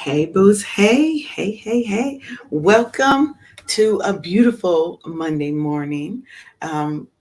Hey, Booze. Hey. Welcome to a beautiful Monday morning.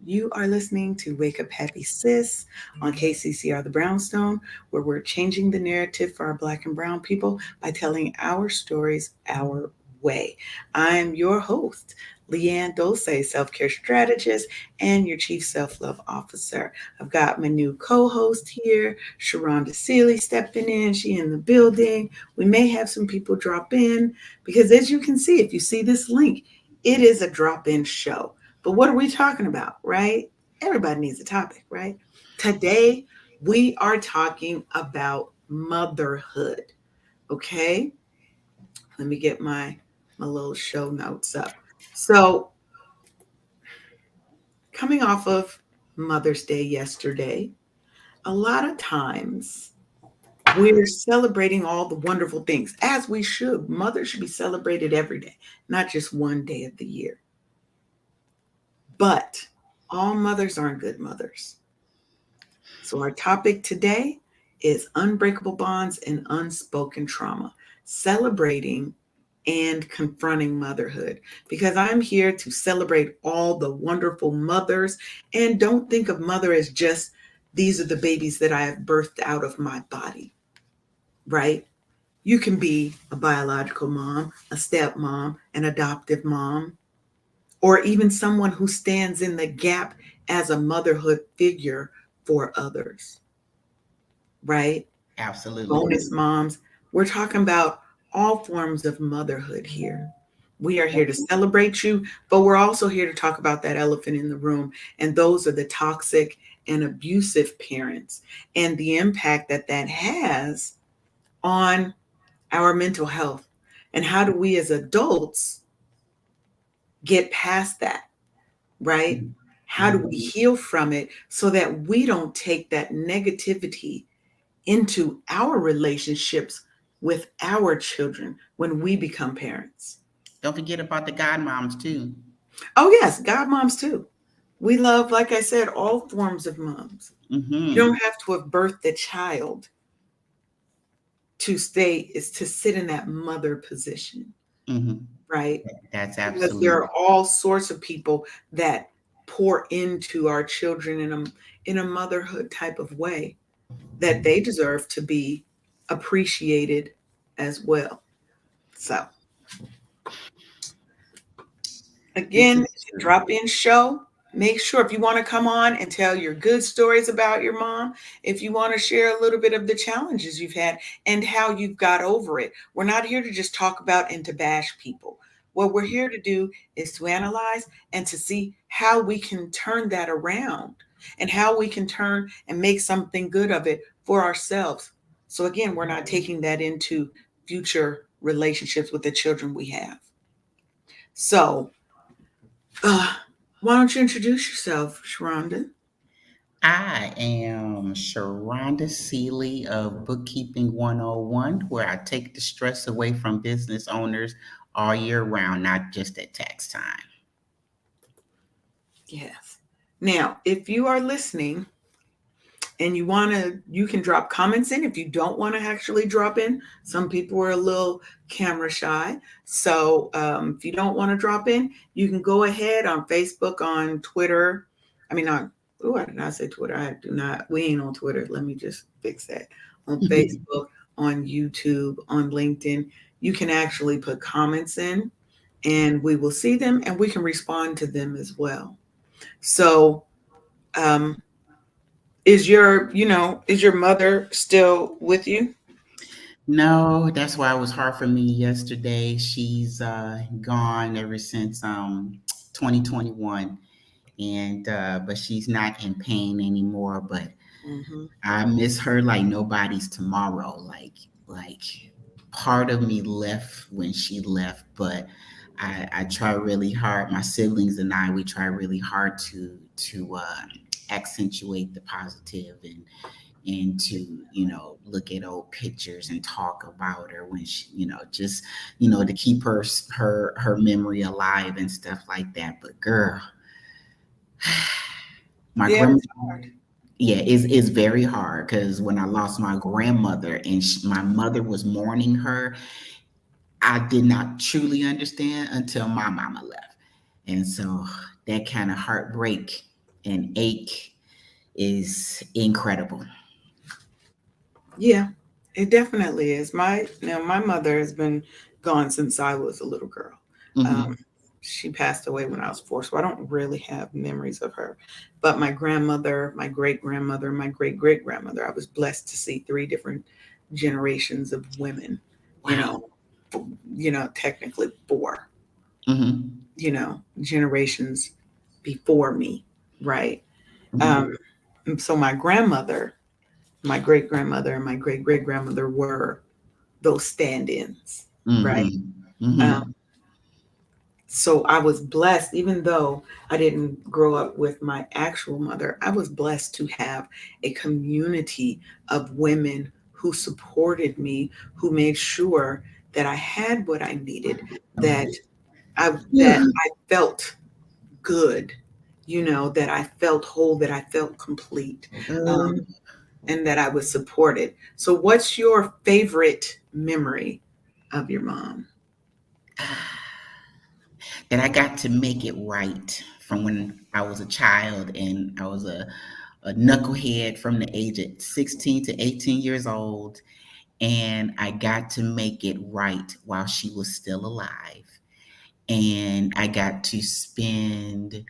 You are listening to Wake Up Happy Sis on KCCR The Brownstone, where we're changing the narrative for our Black and Brown people by telling our stories our way. I am your host, Leanne Dulce, self care strategist and your chief self love officer. I've got my new co host here, Sharonda Seeley, stepping in. She in the building. We may have some people drop in because, as you can see, if you see this link, it is a drop in show. But what are we talking about, right? Everybody needs a topic, right? Today, we are talking about motherhood. Okay. Let me get my little show notes up. So, coming off of Mother's Day yesterday, a lot of times we're celebrating all the wonderful things, as we should. Mothers should be celebrated every day, not just one day of the year. But all mothers aren't good mothers. So, our topic today is unbreakable bonds and unspoken trauma, celebrating and confronting motherhood. Because I'm here to celebrate all the wonderful mothers, and don't think of mother as just these are the babies that I have birthed out of my body, right? You can be a biological mom, a stepmom, an adoptive mom, or even someone who stands in the gap as a motherhood figure for others, right? Absolutely. Bonus moms. We're talking about all forms of motherhood here. We are here to celebrate you, but we're also here to talk about that elephant in the room. And those are the toxic and abusive parents and the impact that that has on our mental health. And how do we as adults get past that, right? How do we heal from it so that we don't take that negativity into our relationships with our children when we become parents? Don't forget about the godmoms too. Oh, yes, God moms too. We love, like I said, all forms of moms. You Mm-hmm. don't have to have birthed a child to stay, is to sit in that mother position, Mm-hmm. right? That's Because there absolutely. are all sorts of people that pour into our children in a motherhood type of way that they deserve to be appreciated as well. So This again, is it's a true. drop in show. Make sure if you want to come on and tell your good stories about your mom, if you want to share a little bit of the challenges you've had and how you've got over it. We're not here to just talk about and to bash people. What we're here to do is to analyze and to see how we can turn that around and how we can turn and make something good of it for ourselves. So, again, we're not taking that into future relationships with the children we have. So, uh, why don't you introduce yourself, Sharonda? I am Sharonda Seeley of Bookkeeping 101, where I take the stress away from business owners all year round, not just at tax time. Yes. Now, if you are listening and you want to, you can drop comments in. If you don't want to actually drop in, some people are a little camera shy. So if you don't want to drop in, you can go ahead on Facebook, on Twitter. I mean, on, oh, I did not say Twitter. I do not, we ain't on Twitter. Let me just fix that. On Facebook, on YouTube, on LinkedIn, you can actually put comments in and we will see them and we can respond to them as well. So, um, is your mother still with you? No, that's why it was hard for me yesterday. She's gone ever since 2021, and but she's not in pain anymore. But Hmm. I miss her like nobody's tomorrow. Like part of me left when she left, but I try really hard. My siblings and I, we try really hard to accentuate the positive and to look at old pictures and talk about her when she just to keep her memory alive and stuff like that. But girl, my Yeah, grandma it's hard. Yeah, it's very hard because when I lost my grandmother and my mother was mourning her, I did not truly understand until my mama left. And so that kind of heartbreak and ache is incredible. Yeah, it definitely is. My mother has been gone since I was a little girl. Um, Hmm. she passed away when I was 4, so I don't really have memories of her. But my grandmother, my great grandmother, my great great grandmother, I was blessed to see 3 different generations of women. You Wow. know, f- technically 4. Hmm. Generations before me, right? Um, Hmm. and so my grandmother, my great grandmother, and my great great grandmother were those stand-ins, right? Hmm. Um, Hmm. so I was blessed, even though I didn't grow up with my actual mother, I was blessed to have a community of women who supported me, who made sure that I had what I needed, that I felt good, that I felt whole, that I felt complete, um, and that I was supported. So, what's your favorite memory of your mom? That I got to make it right from when I was a child and I was a knucklehead from the age of 16 to 18 years old. And I got to make it right while she was still alive. And I got to spend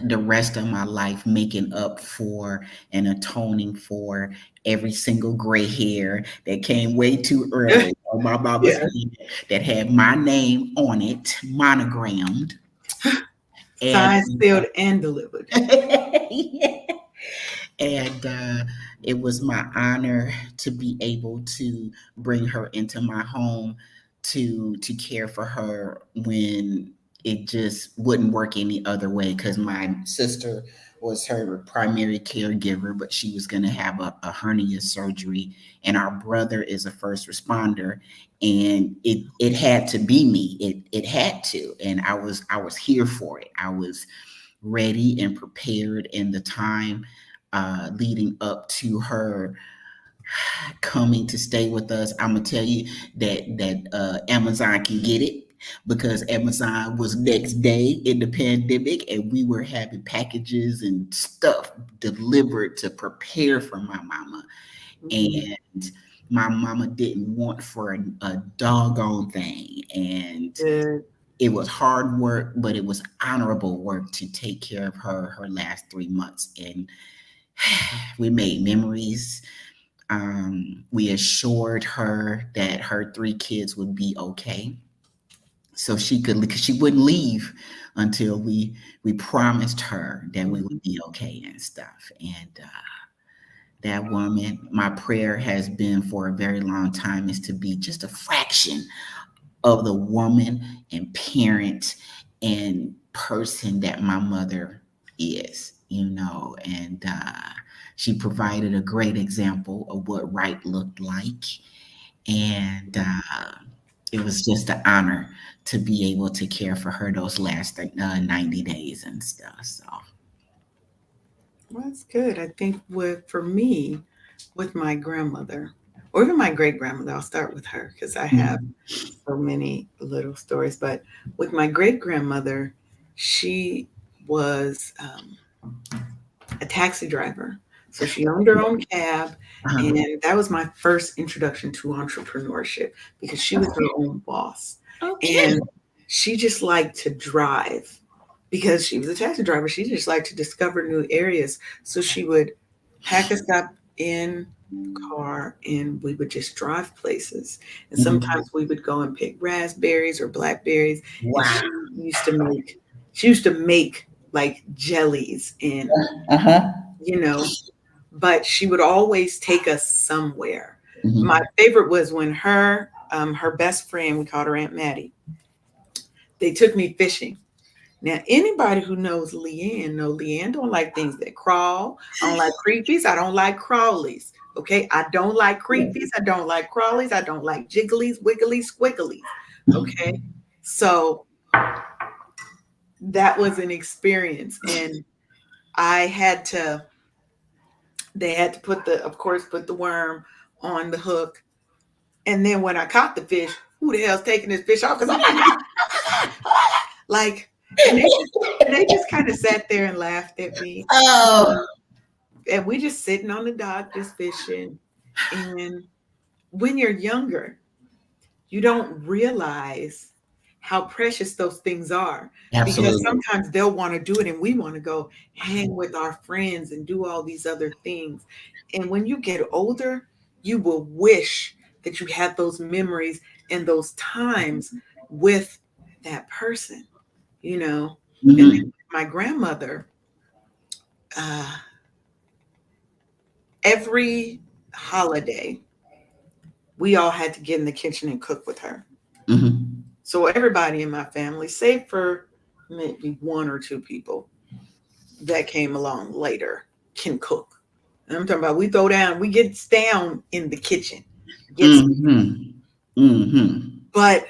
the rest of my life making up for and atoning for every single gray hair that came way too early on my mama's Yeah. head that had my name on it, monogrammed. And Signed, sealed, and delivered. yeah. And it was my honor to be able to bring her into my home to care for her when it just wouldn't work any other way because my sister was her primary caregiver, but she was going to have a hernia surgery, and our brother is a first responder, and it had to be me. It had to, and I was here for it. I was ready and prepared in the time leading up to her coming to stay with us. I'm gonna tell you that Amazon can get it because Amazon was next day in the pandemic, and we were having packages and stuff delivered to prepare for my mama. Mhm. And my mama didn't want for a doggone thing, and Good. it was hard work, but it was honorable work to take care of her last 3 months. And we made memories. We assured her that her 3 kids would be okay, so she could, because she wouldn't leave until we promised her that we Mhm. would be okay and stuff. And that woman, my prayer has been for a very long time is to be just a fraction of the woman and parent and person that my mother is, and she provided a great example of what right looked like. And it was just an honor to be able to care for her those last 90 days and stuff. So, Well, that's good. I think for me, with my grandmother, or even my great grandmother, I'll start with her because I have mhm. so many little stories. But with my great grandmother, she was a taxi driver. So she owned her own cab. Uh-huh. And that was my first introduction to entrepreneurship because she was her own boss. Okay. And she just liked to drive because she was a taxi driver. She just liked to discover new areas. So she would pack us up in the car and we would just drive places. And Mhm. sometimes we would go and pick raspberries or blackberries. And Wow. she used to make like jellies and Uh-huh. you know, but she would always take us somewhere. My Mhm. favorite was when her best friend, we called her Aunt Maddie, they took me fishing. Now, anybody who knows Leanne know Leanne don't like things that crawl. I don't like creepies. I don't like crawlies. Okay, I don't like creepies. I don't like crawlies. I don't like jigglies, wigglies, squigglies. Okay, so that was an experience, and I had to. They had to put of course, put the worm on the hook. And then when I caught the fish, who the hell's taking this fish off? Because I'm like, and they just kind of sat there and laughed at me. Oh. And we just sitting on the dock, just fishing. And when you're younger, you don't realize how precious those things are, because Absolutely. sometimes they'll want to do it and we want to go hang with our friends and do all these other things. And when you get older, you will wish that you had those memories and those times with that person, you know. And then Mm-hmm. my grandmother, uh, every holiday, we all had to get in the kitchen and cook with her. Mm-hmm. So everybody in my family, save for maybe one or two people that came along later, can cook. And I'm talking about we throw down, we get down in the kitchen. Gets Mm-hmm. Mm-hmm. But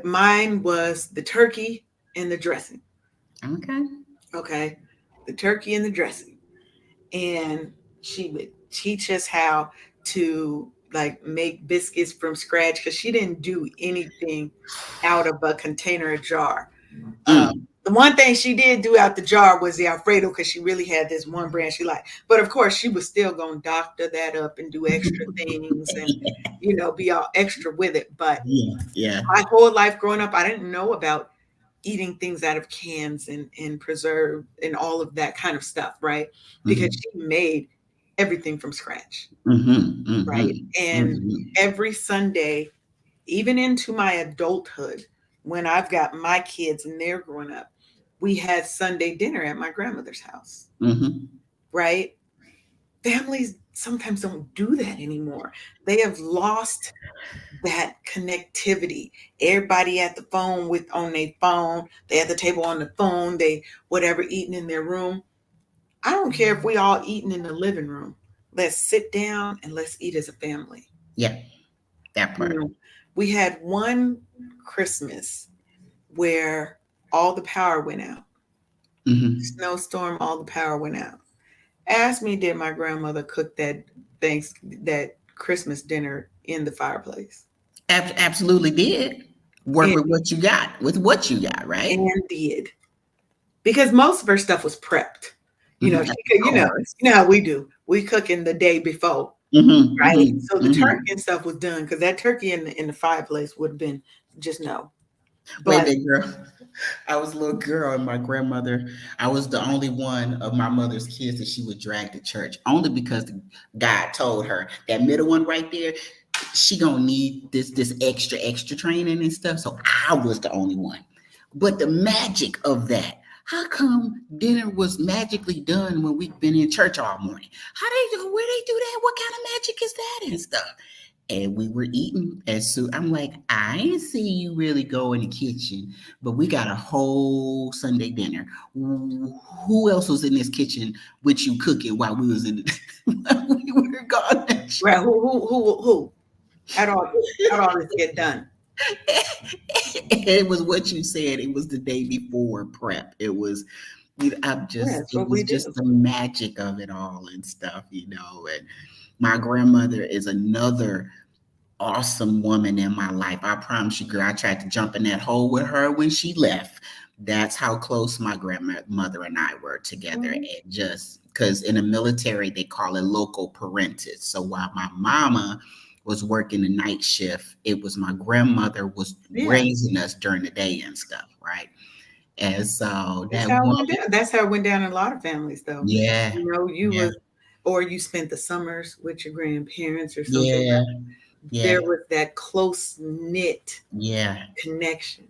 mine was the turkey and the dressing. Okay. Okay. The turkey and the dressing. And she would teach us how to like make biscuits from scratch, because she didn't do anything out of a container or jar. Uh, Mm. the one thing she did do out the jar was the Alfredo, because she really had this one brand she liked. But of course, she was still going to doctor that up and do extra things and, be all extra with it. But Yeah. Yeah. my whole life growing up, I didn't know about eating things out of cans and preserved and all of that kind of stuff, right? Because Mm-hmm. she made everything from scratch, Mm-hmm. right? Mm-hmm. And Mm-hmm. every Sunday, even into my adulthood, when I've got my kids and they're growing up, we had Sunday dinner at my grandmother's house, Mm-hmm. right? Families sometimes don't do that anymore. They have lost that connectivity. Everybody at the phone with on their phone. They at the table on the phone. They whatever eating in their room. I don't care if we all eating in the living room. Let's sit down and let's eat as a family. Yeah. That You part. know, we had one Christmas where all the power went out. Mm-hmm. Snowstorm, all the power went out. Ask me, did my grandmother cook thanks that Christmas dinner in the fireplace? Absolutely did. Work And, with what you got, with what you got, right? and did, because most of her stuff was prepped. Mm-hmm. She Of could, course. how we do. We cook in the day before, Mm-hmm. right? Mm-hmm. So the Mm-hmm. turkey and stuff was done, because that turkey in the fireplace would have been just no. Wait a But minute, girl. I was a little girl, and my grandmother, I was the only one of my mother's kids that she would drag to church, only because God told her that middle one right there, she gonna need this extra training and stuff. So I was the only one. But the magic of that, how come dinner was magically done when we've been in church all morning? How they do? Where they do that? What kind of magic is that and stuff? And we were eating, and so I'm like, I didn't see you really go in the kitchen, but we got a whole Sunday dinner. Who else was in this kitchen with you cooking while we was in the, while we were gone to right, church? who? How do all this get done? It was what you said. It was the day before prep. It was, I'm Yeah, just, that's it what we was do. just the magic of it all and stuff. And my grandmother is another awesome woman in my life. I promise you, girl, I tried to jump in that hole with her when she left. That's how close my grandmother and I were together. Mhm. And just because in the military, they call it local parentage. So while my mama was working the night shift, it was my grandmother was Yeah, raising us during the day and stuff, right? And so that's that how it one, went down. That's how it went down in a lot of families, though. yeah, You yeah, was, or you spent the summers with your grandparents or something. yeah, There yeah, was that close knit yeah. connection.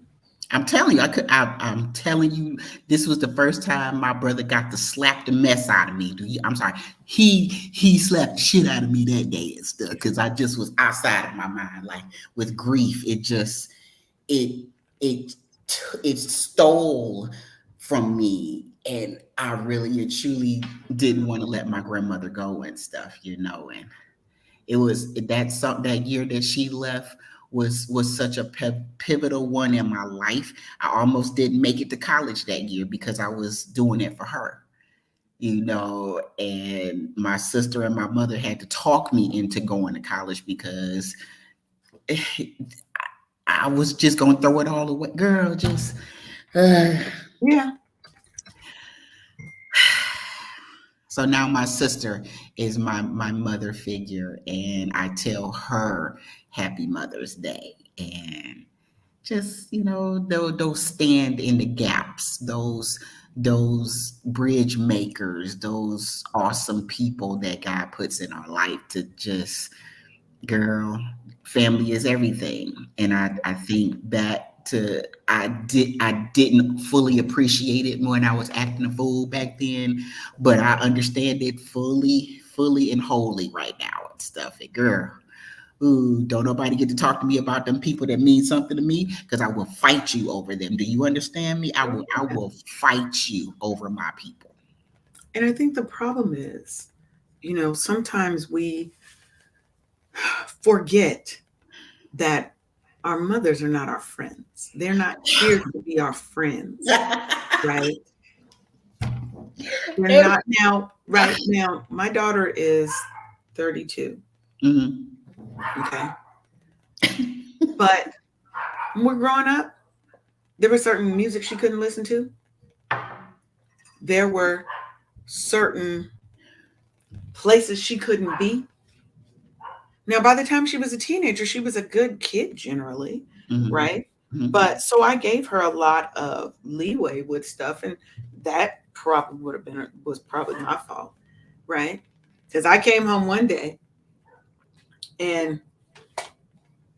I'm telling you, I'm telling you, this was the first time my brother got to slap the mess out of me. I'm sorry, he slapped the shit out of me that day and stuff because I just was outside of my mind, like with grief. It just it it it stole from me, and I really and truly didn't want to let my grandmother go and stuff. And it was that year that she left was such a pivotal one in my life. I almost didn't make it to college that year because I was doing it for her. and my sister and my mother had to talk me into going to college because I was just gonna throw it all away. Girl, just uh. Yeah. So now my sister is my mother figure, and I tell her Happy Mother's Day, and just those stand in the gaps, those bridge makers, those awesome people that God puts in our life to just, girl, family is everything. And I think that I didn't fully appreciate it when I was acting a fool back then, but I understand it fully and wholly right now and stuff. And girl, ooh, don't nobody get to talk to me about them people that mean something to me, because I will fight you over them. Do you understand me? I will fight you over my people. And I think the problem is, sometimes we forget that our mothers are not our friends. They're not here to be our friends, right? They're not now, right now. My daughter is 32. Mhm. Okay. But when we're growing up, there was certain music she couldn't listen to. There were certain places she couldn't be. Now, by the time she was a teenager, she was a good kid generally, Mhm. right? Mhm. But so I gave her a lot of leeway with stuff, and that probably would have been was probably my fault, right? Because I came home one day and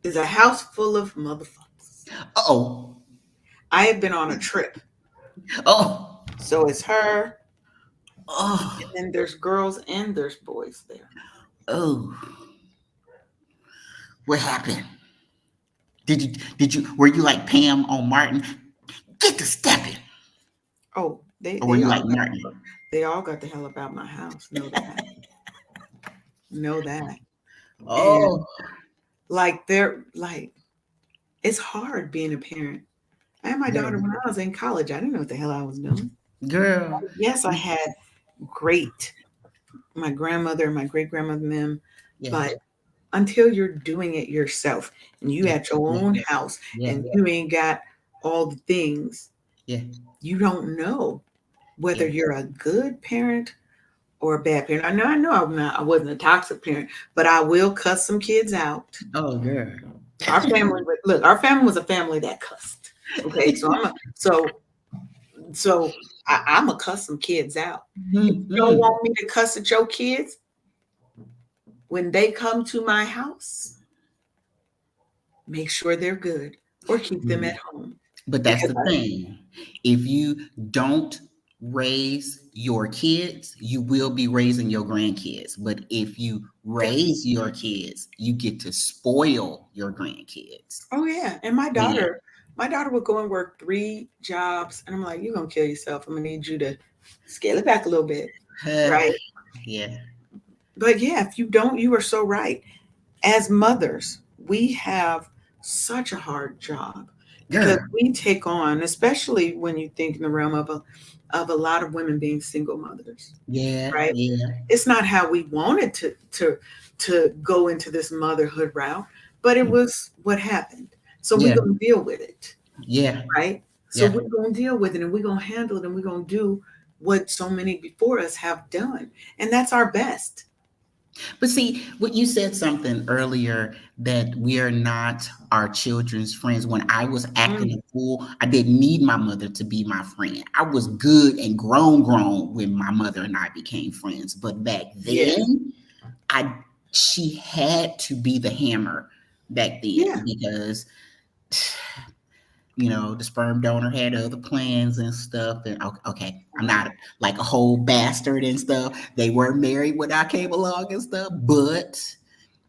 there's a house full of motherfuckers. Uh-oh. I had been on a trip, Oh. so it's her, Oh. and then there's girls and there's boys there. Oh. What happened? Were you like Pam on Martin? Get to stepping. Oh, they Or were they you all like got Martin? they all got the hell about my house. Know that, and Oh, like they're like it's hard being a parent. I had my daughter girl. when I was in college. I didn't know what the hell I was doing. Girl. Yes, I had great my grandmother and my great grandmother and them, Yeah. but until you're doing it yourself and you Yeah. at your Yeah. own house Yeah. and you ain't got all the things, Yeah. you don't know Yeah. whether you're a good parent or a bad parent. I know I wasn't a toxic parent, but I will cuss some kids out. Oh, girl. Our family was a family that cussed. Okay, so I'm a cuss some kids out. If you don't Mhm. want me to cuss at your kids when they come to my house, make sure they're good or keep them at Mhm. home. But that's Because the thing. If you don't raise your kids, you will be raising your grandkids. But if you raise your kids, you get to spoil your grandkids. oh yeah, and Yeah. my daughter would go and work 3 jobs, and I'm like, you're gonna kill yourself. I'm gonna need you to scale it back a little bit, right? Yeah. But yeah, if you don't, you are so right. As mothers, we have such a hard job because Girl. we take on, especially when you think in the realm of a lot of women being single mothers, Yeah. right? Yeah. It's not how we wanted to go into this motherhood route, but it was what happened. So we're Yeah. gonna deal with it, Yeah. right? So Yeah. we're gonna deal with it and we're gonna handle it and we're gonna do what so many before us have done. And that's our best. But see, what you said something earlier, that we are not our children's friends. When I was acting Mm, a fool, I didn't need my mother to be my friend. I was good and grown when my mother and I became friends. But back yes. then, I she had to be the hammer back Yeah. then, because the sperm donor had other plans and stuff. And okay, I'm Right. not like a whole bastard and stuff. They were married when I came along and stuff, but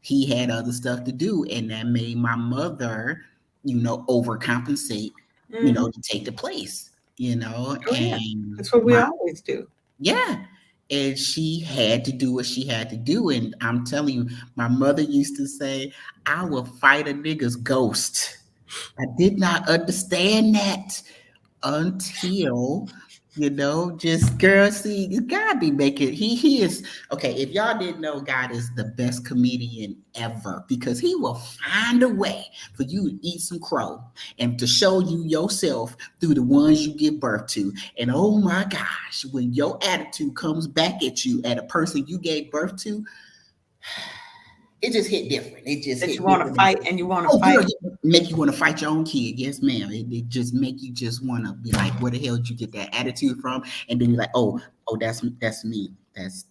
he had other stuff to do. And that made my mother, overcompensate, Hmm. to take the place, Oh yeah. and That's what we my, always do. yeah. And she had to do what she had to do. And I'm telling you, my mother used to say, I will fight a nigga's ghost. I did not understand that until, Just girl, see, God be making he is okay. If y'all didn't know, God is the best comedian ever because he will find a way for you to eat some crow and to show you yourself through the ones you give birth to. And oh my gosh, when your attitude comes back at you at a person you gave birth to, it just hit different. It just That you hit want to different. fight and you want to Oh, girl, fight. it make you want to fight your own kid. Yes, ma'am. It just make you just want to be like, where the hell did you get that attitude from? And then you're like, oh, that's me. That's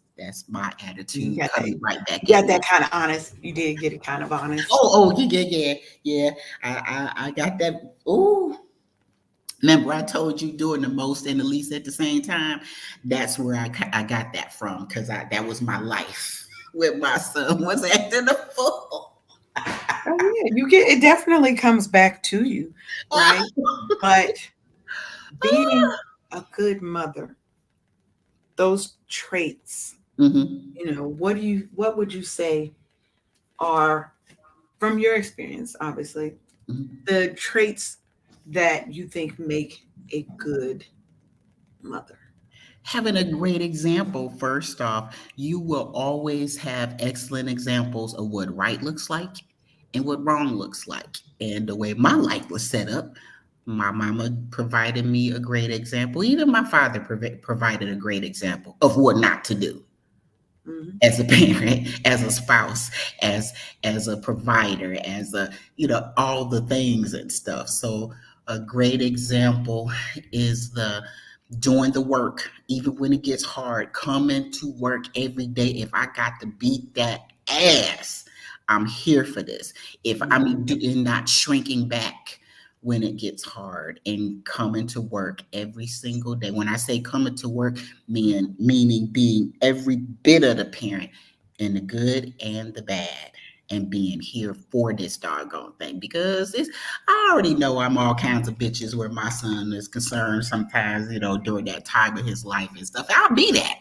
my You attitude got that. coming right back You at got me. that kind of honest. You did get it kind of honest. Yeah. I got that. Oh, remember I told you doing the most and the least at the same time. That's where I got that from because that was my life when my son was acting a fool. Oh yeah, you get it. Definitely comes back to you, right? But being a good mother, those traits, Hmm. what would you say are, from your experience, obviously, Hmm. the traits that you think make a good mother? Having a great example, first off, you will always have excellent examples of what right looks like and what wrong looks like. And the way my life was set up, my mama provided me a great example. Even my father provided a great example of what not to do Hmm. as a parent, as a spouse, as a provider, as a all the things and stuff. So a great example is the doing the work, even when it gets hard, coming to work every day. If I got to beat that ass, I'm here for this. If I'm doing not shrinking back when it gets hard and coming to work every single day. When I say coming to work, meaning being every bit of the parent in the good and the bad. And being here for this doggone thing because I already know I'm all kinds of bitches where my son is concerned sometimes, during that time of his life and stuff. I'll be that.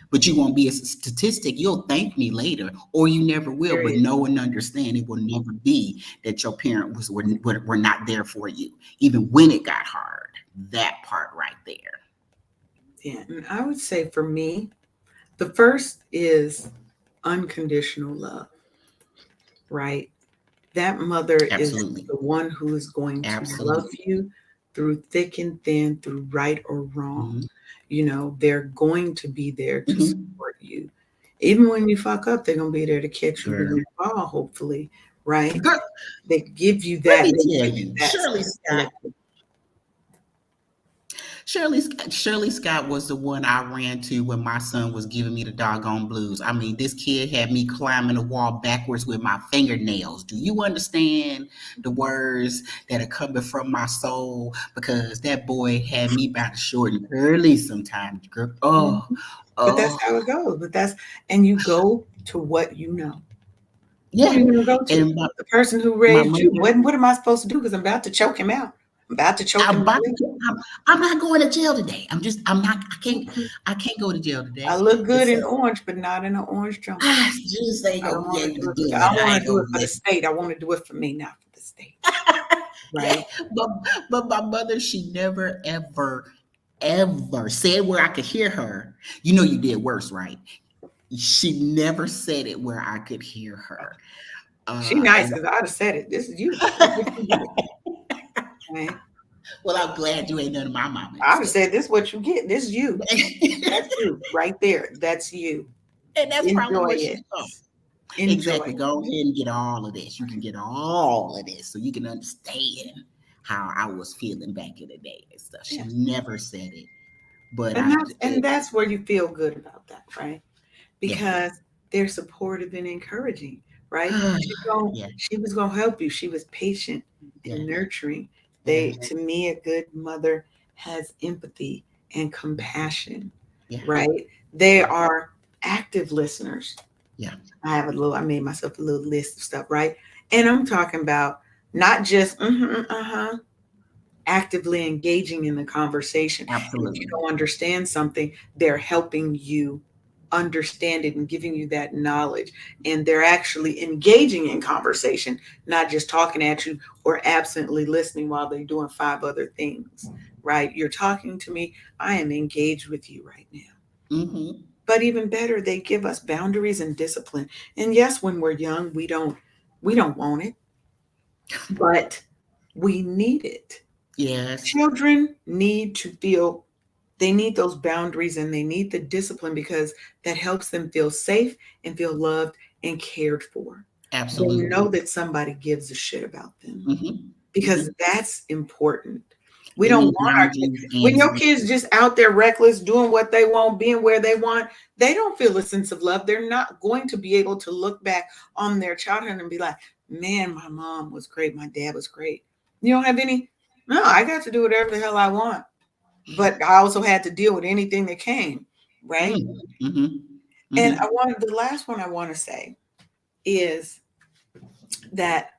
But you won't be a statistic. You'll thank me later, or you never will. But Period. know and understand it will never be that your parent were not there for you, even when it got hard. That part right there. Yeah, and I would say for me, the first is unconditional love, right? That mother is Absolutely. the one who is going to love Absolutely. you through thick and thin, through right or wrong. Hmm. They're going to be there to Hmm. support you. Even when you fuck up, they're going to be there to catch you when Girl. you fall, hopefully, right? Girl, They give you let that, me they tell give you you, that stability. Shirley Scott was the one I ran to when my son was giving me the doggone blues. I mean, this kid had me climbing the wall backwards with my fingernails. Do you understand the words that are coming from my soul? Because that boy had me by the short and early sometimes, girl. Mhm. But that's Oh, how it goes. And you go to what you know. Who are yeah. you going to go to? And The person who my raised you. mother, What am I supposed to do? Because I'm about to choke him out. I'm about to choke I'm him about away. to, I'm not going to jail today. I'm not, I can't go to jail I today. look And good so in orange, but not in an orange jumper. Jesus ain't I gonna don't be want to able do to it for do that. it. I I want ain't to do gonna it for the let. state. I want to do it for me, not for the state. Yeah, Right? but my mother, she never ever said where I could hear her. You know, you did worse, right? She never said it where I could hear her. She nice And because I'd have said it. This is you. This is what you get. Right? well, I'm glad you ain't none of my mama I'd have said said this is what you get. This is you. That's it. you. Right there. That's you. And that's probably Enjoy where it. she's from. Enjoy Exactly. it. Go ahead and get all of this. You can get all of this so you can understand how I was feeling back in the day and stuff. She Yeah. never said it, but And that's where you feel good about that, right? yeah, Because they're supportive and encouraging, right? yeah, She was gonna help you. She was patient yeah, and nurturing. yeah, To me, a good mother has empathy and compassion, yeah, right? They yeah, are active listeners. yeah. I made myself a little list of stuff, right? And I'm talking about not just actively engaging in the conversation. And if you Absolutely. don't understand something, they're helping you understand it and giving you that knowledge. And they're actually engaging in conversation, not just talking at you or absently listening while they're doing five other things. right? You're talking to me. I am engaged with you right now. Mm-hmm. But even better, they give us boundaries and discipline. And yes, when we're young, we don't want it, but we need it. Yes, Children need to feel, they need those boundaries and they need the discipline because that helps them feel safe and feel loved and cared for. They know absolutely. that somebody gives a shit about them Mm-hmm. because Mm-hmm. that's important. We They don't need want our kids. boundaries When and your kids just out there reckless, doing what they want, being where they want, they don't feel a sense of love. They're not going to be able to look back on their childhood and be like, man, my mom was great. My dad was great. You don't have any, no, I got to do whatever the hell I want. But I also had to deal with anything that came, right? mm-hmm. And Mm-hmm. the last one I want to say is that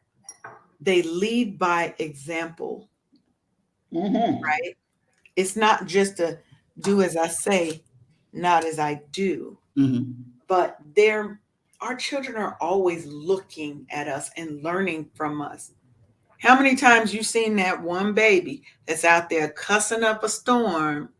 they lead by example, Mm-hmm. right? It's not just a do as I say, not as I do, Mm-hmm. but our children are always looking at us and learning from us. How many times you seen that one baby that's out there cussing up a storm?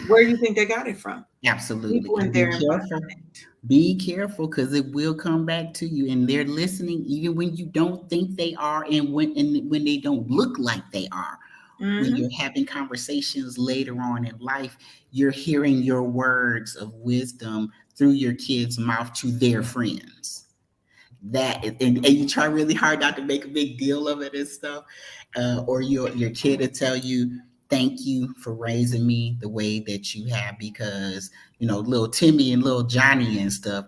Where do you think they got it from? Absolutely. People in And be their careful. environment. Be careful because it will come back to you. And they're listening even when you don't think they are and when they don't look like they are. When Hmm. you're having conversations later on in life, you're hearing your words of wisdom through your kid's mouth to their friends. And you try really hard not to make a big deal of it and stuff, or your kid will tell you thank you for raising me the way that you have because little Timmy and little Johnny and stuff.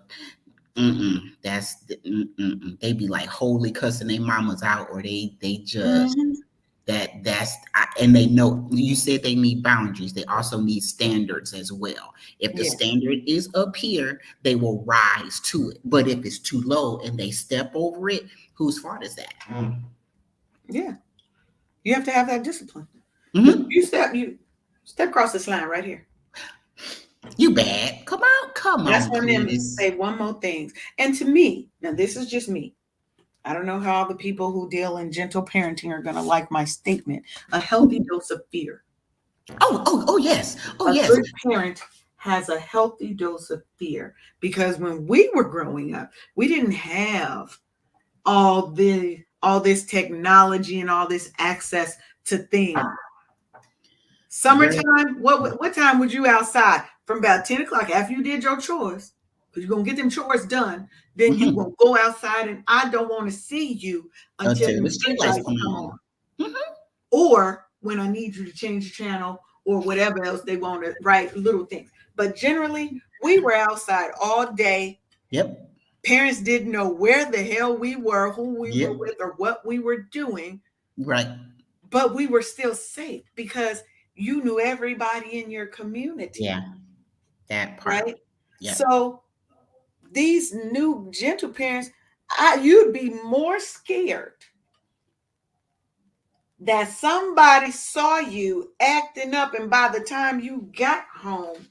They be like holy cussing their mamas out, or they just Hmm. and they know you said they need boundaries. They also need standards as well. If the Yes. standard is up here, they will rise to it. But if it's too low and they step over it, whose fault is that? Yeah. You have to have that discipline. Because Mm-hmm. you step across this line right here. You bad. Come That's on, when them Chris. say one more thing. And to me, now this is just me. I don't know how the people who deal in gentle parenting are gonna like my statement. A healthy dose of fear. Oh yes. Oh A yes. good parent has a healthy dose of fear because when we were growing up, we didn't have all this technology and all this access to things. Girl. Summertime, what time would you outside? From about 10 o'clock after you did your chores, because you're gonna get them chores done. Then you Mm-hmm. gonna go outside and I don't want to see you until Until the the street streetlights lights come come on. on. Mm-hmm. Or when I need you to change the channel or whatever else they want to write little things. But generally, we were outside all day. Yep. Parents didn't know where the hell we were, who we were Yep. with, or what we were doing, Right. but we were still safe because you knew everybody in your community, Yeah. That part. right? Yep. So these new gentle parents, you'd be more scared that somebody saw you acting up, and by the time you got home,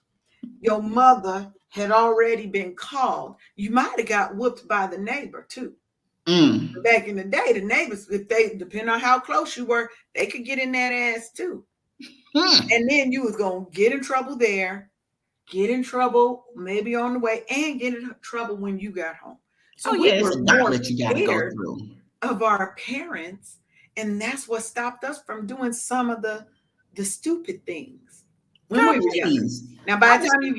your mother had already been called. You might have got whooped by the neighbor too. Mm. Back in the day, the neighbors, if they depend on how close you were, they could get in that ass too. Mm. And then you was gonna get in trouble there, get in trouble maybe on the way, and get in trouble when you got home. So Oh we yeah, it's were a more gauntlet you got to go scared through. of our parents, and that's what stopped us from doing some of the stupid things when Girl, we were younger. please. Now, by I the was, time you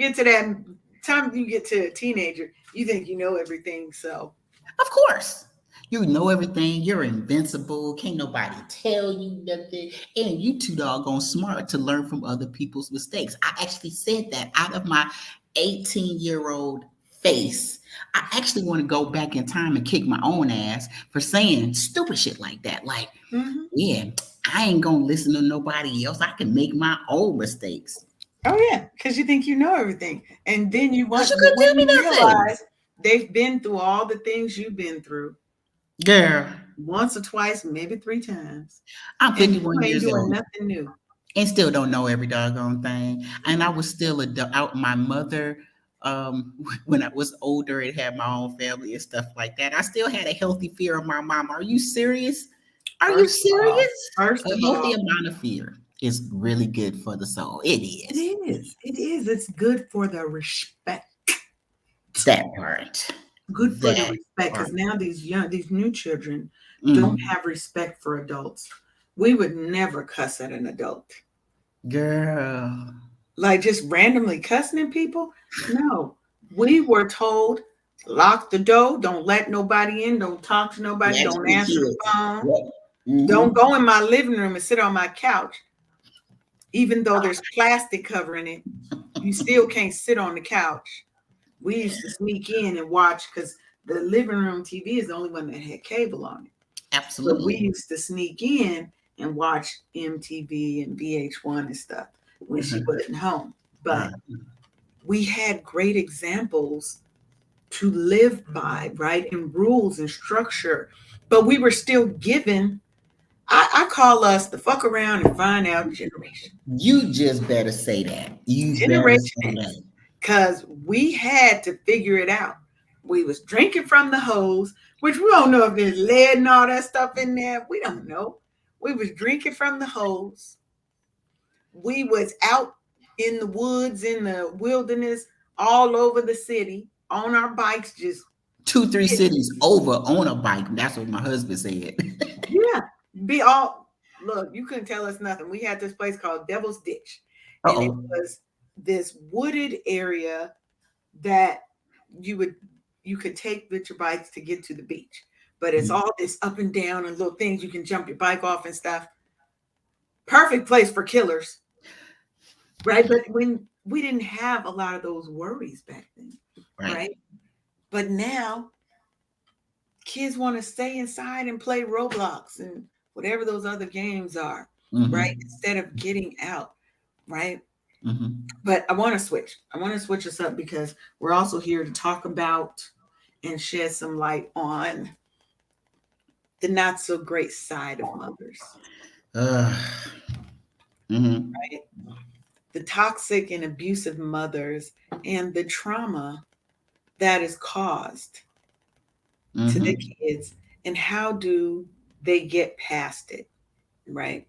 get to a teenager, you think you know everything. So of course. You know everything. You're invincible. Can't nobody tell you nothing. And you too doggone smart to learn from other people's mistakes. I actually said that out of my 18-year-old face. I actually want to go back in time and kick my own ass for saying stupid shit like that. Like, mhm. yeah, I ain't gonna listen to nobody else. I can make my own mistakes. Oh yeah, because you think you know everything, and then Cause you couldn't when tell me you nothing. realize they've been through all the things you've been through Girl, once or twice, maybe three times, I'm and you 51 ain't years doing old nothing new. and still don't know every doggone thing. And I was still out my mother when I was older and had my own family and stuff like that. I still had a healthy fear of my mom. Are you serious? Are you First of all, serious? first A of healthy all, amount of fear. is really good for the soul. It It is. is. It is. It's good for the respect. That part. Good for the That respect, part. because now these new children don't Mm. have respect for adults. We would never cuss at an adult. Girl. Like just randomly cussing at people. No. We were told lock the door, don't let nobody in, don't talk to nobody, don't Actually, answer the kids. phone, Yep. Hmm. don't go in my living room and sit on my couch. Even though there's plastic covering it, you still can't sit on the couch. We used to sneak in and watch because the living room TV is the only one that had cable on it. But we Absolutely. used to sneak in and watch MTV and VH1 and stuff when she Mhm. wasn't home. But Right. we had great examples to live by, right? And rules and structure. But we were still given, I call us the fuck around and find out generation. You just better say that. You better Generation say X. that. Because we had to figure it out. We was drinking from the hose, which we don't know if there's lead and all that stuff in there. We don't know. We was drinking from the hose. We was out in the woods, in the wilderness, all over the city on our bikes, just Two, three getting, cities over on a bike. That's what my husband said. yeah, be all, look, you couldn't tell us nothing. We had this place called Devil's Ditch, Uh and it oh. was this wooded area that you would you could take with your bikes to get to the beach. But it's all this up and down and little things you can jump your bike off and stuff. Perfect place for killers, right? But when we didn't have a lot of those worries back then, Right. right? But now kids want to stay inside and play Roblox and whatever those other games are, right? Mm-hmm. Instead of getting out, right? Mm-hmm. But I want to switch. I want to switch us up because we're also here to talk about and shed some light on the not so great side of mothers, Uh, mm-hmm. right? The toxic and abusive mothers and the trauma that is caused to the Mm-hmm. kids, and how do they get past it, right?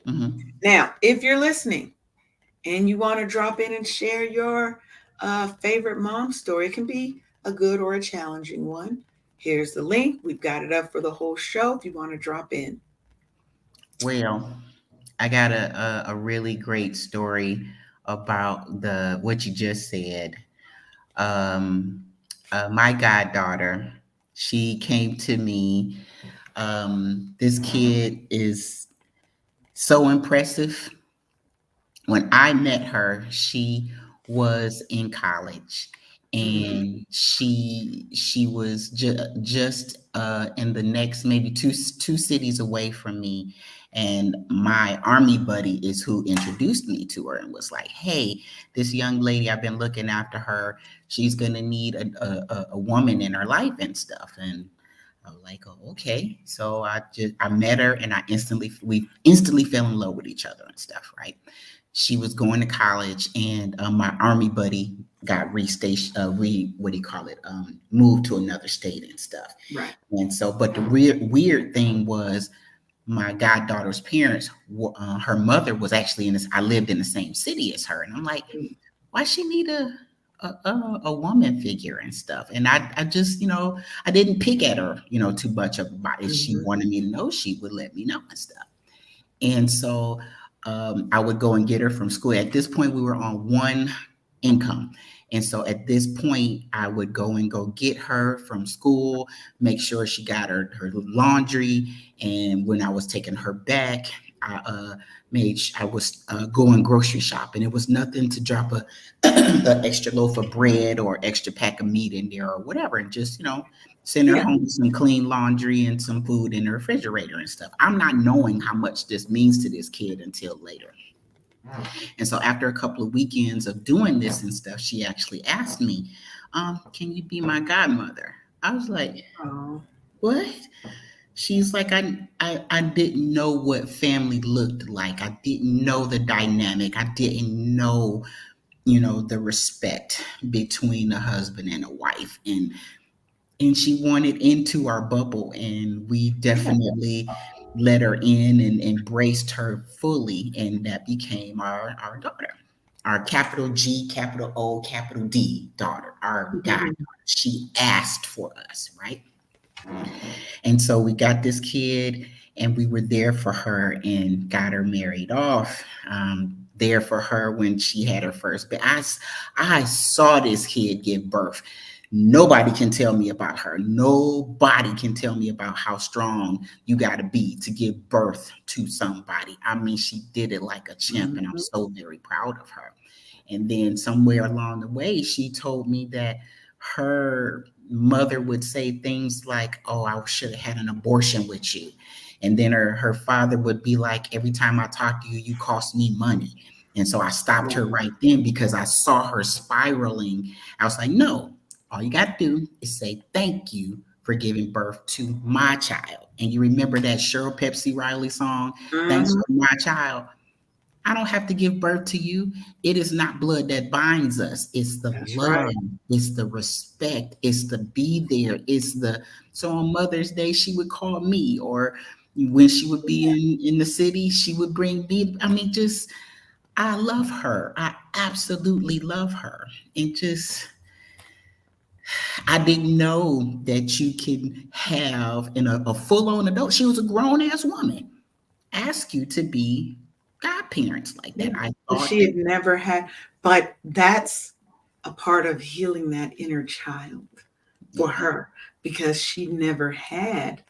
Mm-hmm. Now, if you're listening and you want to drop in and share your favorite mom story, it can be a good or a challenging one. Here's the link. We've got it up for the whole show if you want to drop in. Well, I got a really great story about the what you just said. Um, my goddaughter, she came to me. This kid is so impressive. When I met her, she was in college, Mhm. and she was just in the next maybe two cities away from me. And my army buddy is who introduced me to her and was like, "Hey, this young lady, I've been looking after her. She's gonna need a woman in her life and stuff." And I was like, "Oh, okay." So I met her, and we instantly fell in love with each other and stuff, right? She was going to college, and my army buddy got restationed, what do you call it? Moved to another state and stuff. Right. And so, but the weird thing was, my goddaughter's parents, her mother was actually in this. I lived in the same city as her, and I'm like, why she need a woman figure and stuff? And I just, I didn't pick at her, too much about it. If she Mhm. wanted me to know, she would let me know and stuff. And so I would go and get her from school. At this point, we were on one income. And so at this point, I would go get her from school, make sure she got her laundry. And when I was taking her back, I was going grocery shopping. It was nothing to drop an extra loaf of bread or extra pack of meat in there or whatever. And just, send her Yeah. home with some clean laundry and some food in the refrigerator and stuff. I'm not knowing how much this means to this kid until later. And so after a couple of weekends of doing this and stuff, she actually asked me, can you be my godmother? I was like, Oh, what? She's like, I didn't know what family looked like. I didn't know the dynamic. I didn't know, the respect between a husband and a wife. And she wanted into our bubble, and we yeah. definitely let her in and embraced her fully, and that became our daughter, our capital G, capital O, capital D daughter, our goddaughter. She asked for us, right? And so we got this kid, and we were there for her and got her married off. There for her when she had her first. But I saw this kid give birth. Nobody can tell me about her. Nobody can tell me about how strong you got to be to give birth to somebody. I mean, she did it like a champ, and I'm Mhm. so very proud of her. And then somewhere along the way, she told me that her mother would say things like, "Oh, I should have had an abortion with you." And then her father would be like, "Every time I talk to you, you cost me money." And so I stopped her Wow. right then because I saw her spiraling. I was like, "No, all you got to do is say thank you for giving birth to my child." And you remember that Cheryl Pepsi Riley song, "Thanks Mhm. for my child." I don't have to give birth to you. It is not blood that binds us. It's the That's love. right. It's the respect. It's the be there. It's the so on Mother's Day she would call me, or when she would be in the city, she would bring me. I mean, just I love her. I absolutely love her. And just I didn't know that you can have in a full on adult. She was a grown ass woman. Ask you to be godparents like that. Yeah. I But thought she that. had never had, but that's a part of healing that inner child for Yeah, her because she never had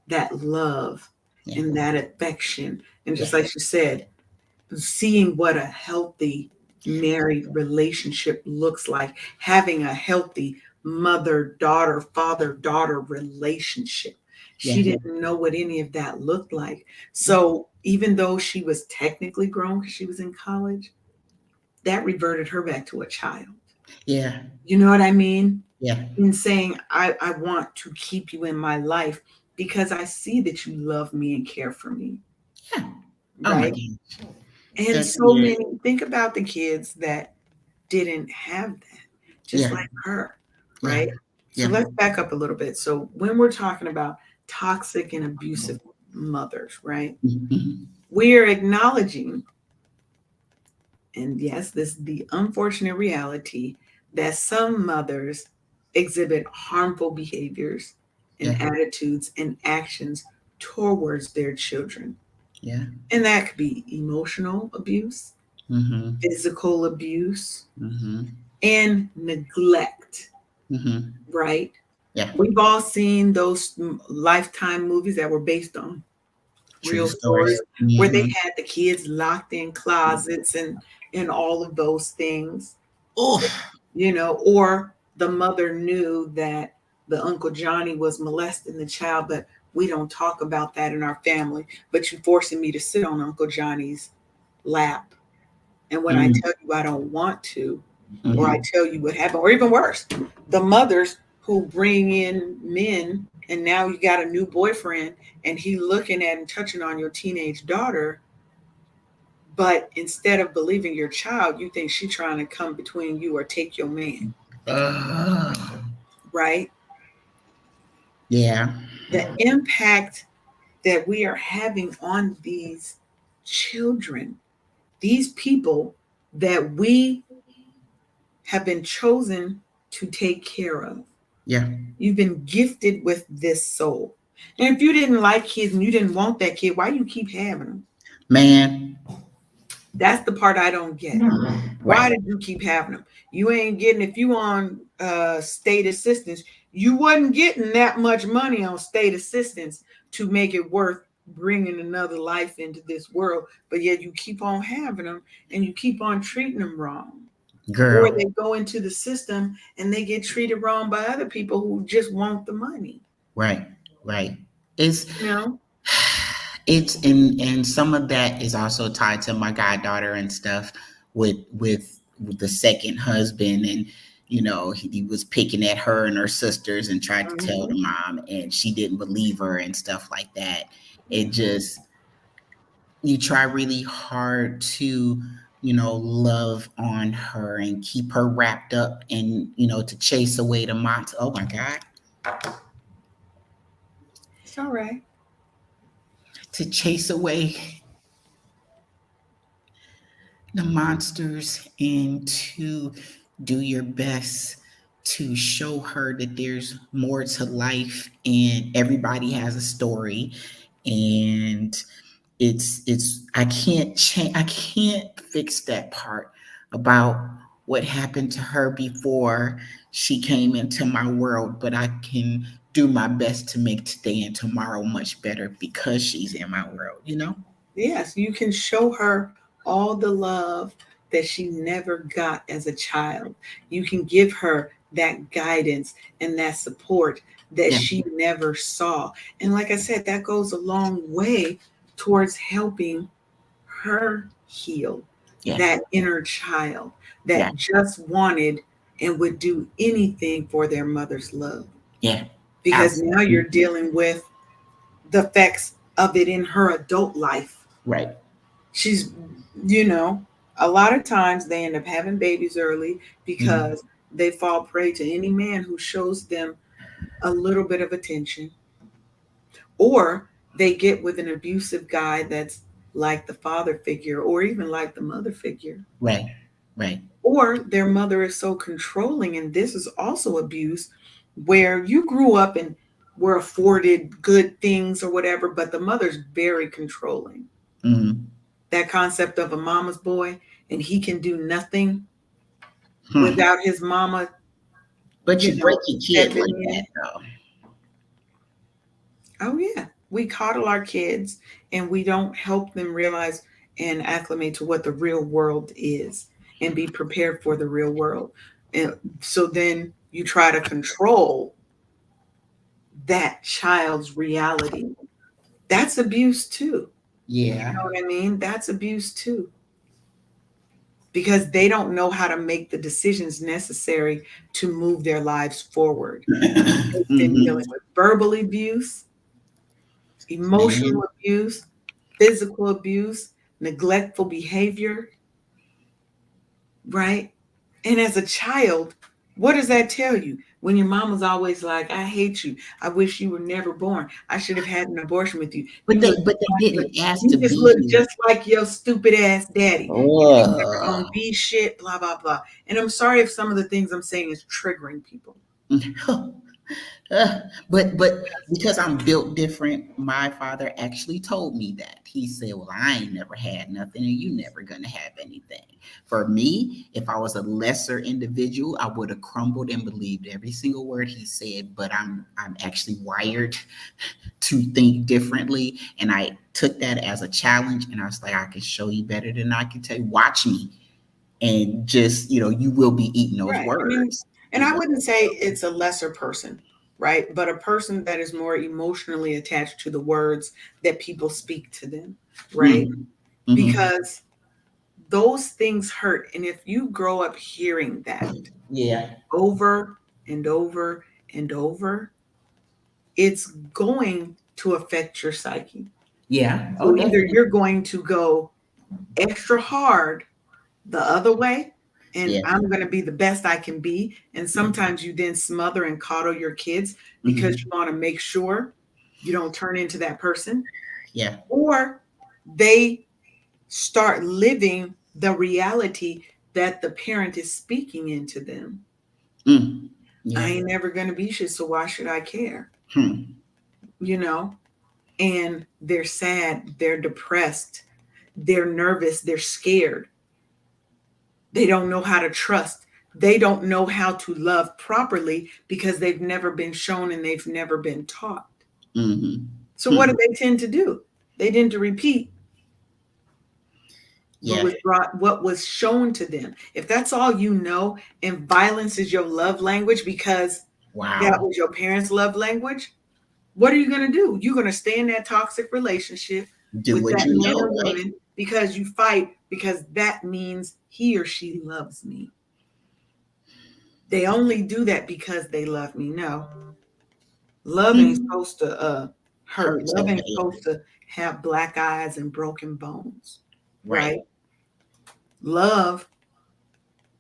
that love yeah, and that affection. And yeah, just like she said, seeing what a healthy married relationship looks like, having a healthy mother daughter, father daughter relationship. She yeah, didn't know what any of that looked like. So even though she was technically grown because she was in college, that reverted her back to a child. yeah, You know what I mean? yeah, In saying, I want to keep you in my life because I see that you love me and care for me, yeah. Oh my right? gosh. And so Yeah, many, think about the kids that didn't have that, just yeah, like her, yeah, right? So yeah. let's back up a little bit. So when we're talking about toxic and abusive mothers, right? Mhm. We are acknowledging, and yes, this is the unfortunate reality, that some mothers exhibit harmful behaviors and Yeah, attitudes and actions towards their children. yeah. And that could be emotional abuse, Mm-hmm. physical abuse, Mm-hmm. and neglect, Mm-hmm. right? Yeah. We've all seen those Lifetime movies that were based on True real story. stories where they Mm-hmm. had the kids locked in closets and all of those things, Oof. or the mother knew that the Uncle Johnny was molesting the child, but we don't talk about that in our family. But you forcing me to sit on Uncle Johnny's lap. And when I Mm-hmm. tell you I don't want to, or I Mm-hmm. tell you what happened, or even worse, the mothers who bring in men and now you got a new boyfriend and he looking at and touching on your teenage daughter, but instead of believing your child, you think she's trying to come between you or take your man, Uh, right? yeah. The impact that we are having on these children, these people that we have been chosen to take care of. Yeah. You've been gifted with this soul. And if you didn't like kids and you didn't want that kid, why you keep having them? Man. That's the part I don't get. Why Right. did you keep having them? You ain't getting, if you on state assistance, you wasn't getting that much money on state assistance to make it worth bringing another life into this world. But yet you keep on having them and you keep on treating them wrong. Or Girl. they go into the system and they get treated wrong by other people who just want the money. Right. Right. It's You know? it's and some of that is also tied to my goddaughter and stuff with the second husband, and he was picking at her and her sisters and tried to tell Mhm. the mom, and she didn't believe her and stuff like that. It just you try really hard to love on her and keep her wrapped up, and to chase away the monster. Oh my god. It's all right. to chase away the monsters and to do your best to show her that there's more to life and everybody has a story, and it's I can't fix that part about what happened to her before she came into my world, but I can do my best to make today and tomorrow much better because she's in my world, you know? Yes, you can show her all the love that she never got as a child. You can give her that guidance and that support that Yeah, she never saw. And like I said, that goes a long way towards helping her heal yeah, that inner child yeah, that just wanted and would do anything for their mother's love. yeah. Because now you're Absolutely. dealing with the effects of it in her adult life. Right. She's, you know, a lot of times they end up having babies early Mhm. because they fall prey to any man who shows them a little bit of attention, or they get with an abusive guy that's like the father figure or even like the mother figure, Right. Right. or their mother is so controlling, and this is also abuse, where you grew up and were afforded good things or whatever, but the mother's very controlling. Mhm. That concept of a mama's boy, and he can do nothing Hmm. without his mama, But you break your kid stepping like in. that, though. Oh yeah, we coddle our kids and we don't help them realize and acclimate to what the real world is and be prepared for the real world. And so then you try to control that child's reality. That's abuse too. You Yeah. know what I mean? That's abuse too, because they don't know how to make the decisions necessary to move their lives forward. They've been Hmm. dealing with verbal abuse, emotional Man. abuse, physical abuse, neglectful behavior, right? And as a child, what does that tell you? When your mom was always like, I hate you. I wish you were never born. I should have had an abortion with you. But You look they just like didn't ask you to just be look here. just like your stupid ass daddy. You ain't never gonna Ugh. be shit, blah blah blah. And I'm sorry if some of the things I'm saying is triggering people. Uh, but because I'm built different, my father actually told me that. He said, "Well, I ain't never had nothing, and you never gonna have anything." For me, if I was a lesser individual, I would have crumbled and believed every single word he said. But I'm actually wired to think differently, and I took that as a challenge. And I was like, I can show you better than I can tell you. Watch me, and just you will be eating those Right. I mean, words. and I wouldn't say it's a lesser person, right? But a person that is more emotionally attached to the words that people speak to them, right? Mm, hmm. Because those things hurt. And if you grow up hearing that Yeah. over and over and over, it's going to affect your psyche. Yeah. Oh, So either definitely. you're going to go extra hard the other way, and Yeah. I'm going to be the best I can be. And sometimes you then smother and coddle your kids because Hmm. you want to make sure you don't turn into that person, Yeah. or they start living the reality that the parent is speaking into them. Mm. I Yeah. ain't never going to be shit, so why should I care? Hmm. You know? And they're sad, they're depressed, they're nervous, they're scared. They don't know how to trust. They don't know how to love properly because they've never been shown and they've never been taught. Hmm. So what Hmm. do they tend to do? They tend to repeat what Yeah. was brought, what was shown to them. If that's all you know, and violence is your love language because that Wow. was your parents' love language, what are you going to do? You're going to stay in that toxic relationship Do with what that you man know, or right? woman because you fight because that means he or she loves me. They only do that because they love me. No, love ain't Hmm. supposed to hurt. Hurts Love like ain't that. supposed to have black eyes and broken bones, Right. right? Love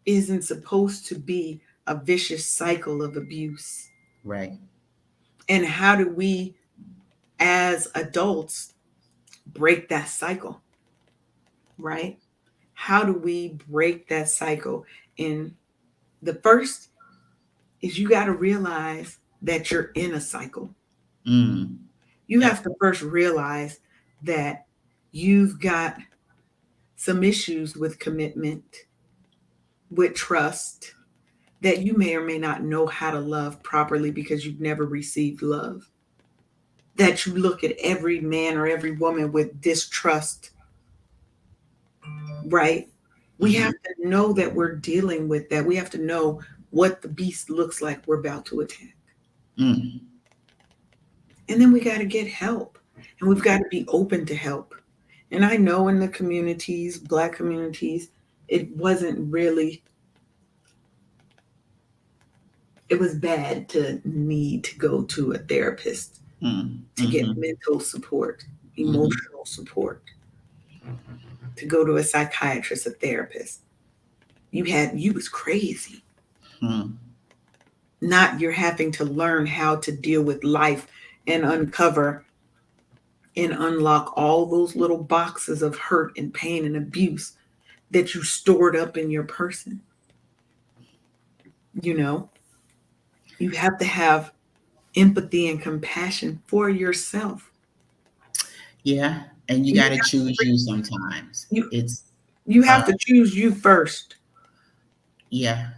isn't supposed to be a vicious cycle of abuse. Right. And how do we, as adults, break that cycle, right? How do we break that cycle? And the first is you got to realize that you're in a cycle. Mm. You Yep. have to first realize that you've got some issues with commitment, with trust, that you may or may not know how to love properly because you've never received love. That you look at every man or every woman with distrust, right? We Mm-hmm. have to know that we're dealing with that. We have to know what the beast looks like we're about to attack. Mm. And then we got to get help. And we've got to be open to help. And I know in the communities, Black communities, it wasn't really, it was bad to need to go to a therapist Mm. to get Mm-hmm. mental support, Mm-hmm. emotional support, to go to a psychiatrist, a therapist. You was crazy. Mm. Not you're having to learn how to deal with life and uncover and unlock all those little boxes of hurt and pain and abuse that you stored up in your person. You know, you have to have empathy and compassion for yourself. Yeah. And you You got to choose you sometimes. you It's, you uh, have to choose you first. yeah.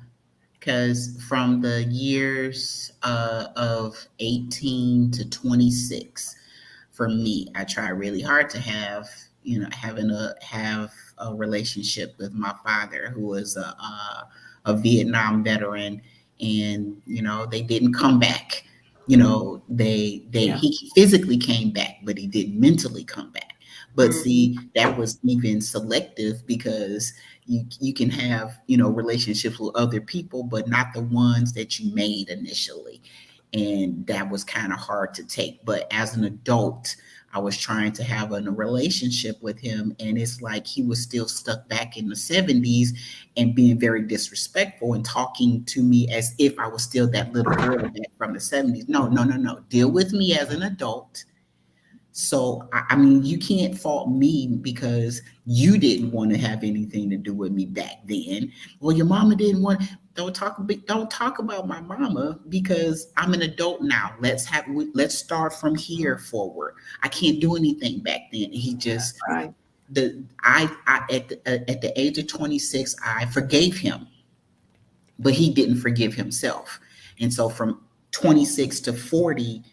Because from the years of 18 to 26, for me, I try really hard to have, have a relationship with my father, who was a Vietnam veteran, and they didn't come back. Yeah. He physically came back, but he didn't mentally come back. But Mhm. see, that was even selective, because you can have relationships with other people, but not the ones that you made initially, and that was kind of hard to take. But as an adult, I was trying to have a relationship with him, and it's like he was still stuck back in the 70s and being very disrespectful and talking to me as if I was still that little girl back from the 70s. No, no, no, no. Deal with me as an adult. So, I mean, you can't fault me because you didn't want to have anything to do with me back then. Well, your mama didn't want. Don't talk about my mama, because I'm an adult now. Let's start from here forward. I can't do anything back then. He just Right. the I at the age of 26, I forgave him, but he didn't forgive himself. And so from 26 to 40,